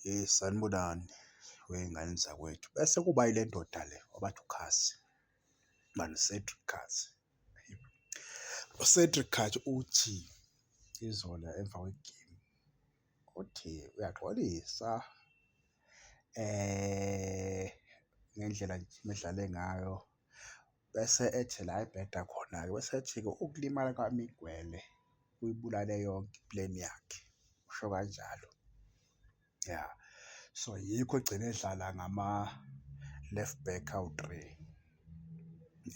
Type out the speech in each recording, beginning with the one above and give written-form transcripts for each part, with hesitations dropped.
Sanibonani wey'ngane zakwethu. Bese kuba yile ndoda le wabathi uKhasi, mani Cedric Khasi. UCedric Khasi uthi izolo emva kwegemu uthi uyaxolisa ngendlela nje medlale ngayo, bese ethi la ebheda khona-ke bese ethi-ke ukulimala kaMigwele kuyibulale yonke ipleni yakhe, usho kanjalo. Ya, so yikho egcine edlala ngama-left back awu-three,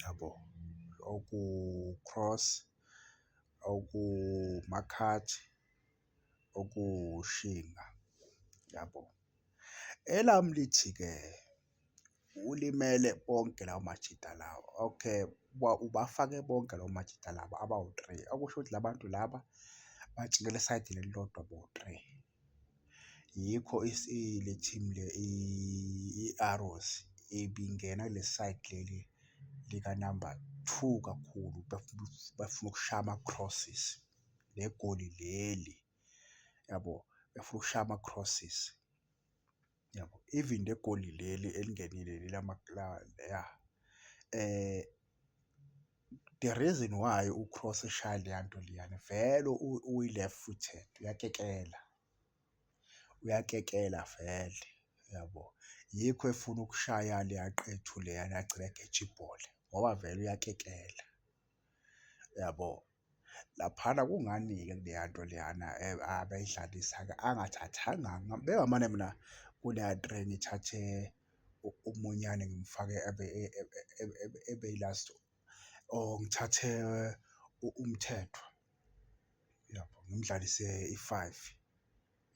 yabo, okuwu-Cross, okuMcCarthy, okuShinga, yabo. Elami lithi-ke ulimele bonke lawo majita lawo. Okay, ubafake bonke lawo majita laba abawu-three, okusho ukuthi labantu laba bajikela esayidini elilodwa bowu-three. Yikho le team le i-Arrows ibingena kule side leli lika number 2 kakhulu, befuna ukushaya ama-crosses negoli leli, yabo, befuna ukushaya ama-crosses, yabo. Even negoli leli elingenile the reason why u-Cross eshaya leya nto leyana vele uyi-left footed, uyakekela vele, yabo. Yikho efuna ukushaya leya qethu leyana agcine egeja ibhola ngoba vele uyakekela, yabo. Laphana kungani-ke kuleya nto leyana abayidlalisa-ke angathathanga bengamane mina kuleya three ngithathe uMonyane ngimfake ebe yi-last or ngithathe uMthethwa, yabo, ngimdlalise i-five,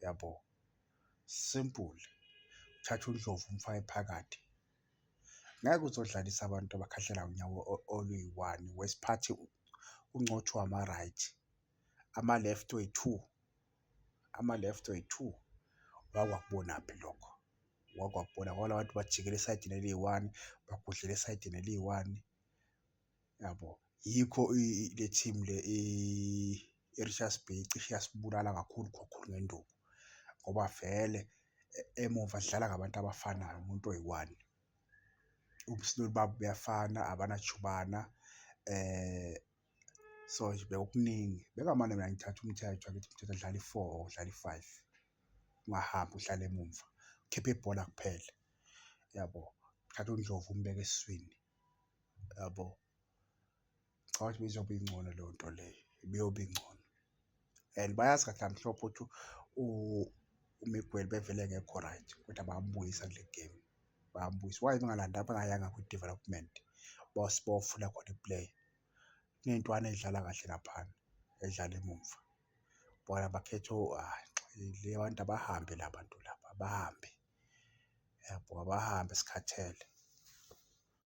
yabo. Simple, uthathe uNdlovu umfake phakathi. Ngeke uzodlalisa abantu abakhahlela unyawo oluyi-one wesiphathi uncothu wama-right, ama-left way-two. Wakubonaphi lokho? Wakubona ngoba la bantu bajikela esayidini eliyi-one, bagudlela esayidini eliyi-one, yabo. Yikho le team le i-Richards Bay cishe yasibulala kakhulu ngenduku ngoba vele emuva sidlala ngabantu abafanayo, umuntu oyi-one. Ubunsiloli babo buyafana, abanajubane, so nje bekukuningi. Bekungamane mina ngithathe uMthethwa ngithi Mthethwa dlala i-four or udlala i-five, ungahambi uhlale emumva, ukhiphe ibhola kuphela, yabo. Uthathe uNdlovu umbeke esiswini, yabo. Cha ukuthi ibizoba ingcono leyo nto leyo, ibiyoba ingcono and bayazi kahle kamhlophe ukuthi uMigwele bevele engekho right kodwa bayambuyisa kule game, bayambuyisa. Why bengayanga kwi-development bofuna khona i-play? Kuney'ntwana ey'dlala kahle laphana ey'dlala emumva, bona bakhethe le bantu abahambe la bantu laba, abahambe, yabo, abahambe sikhathele.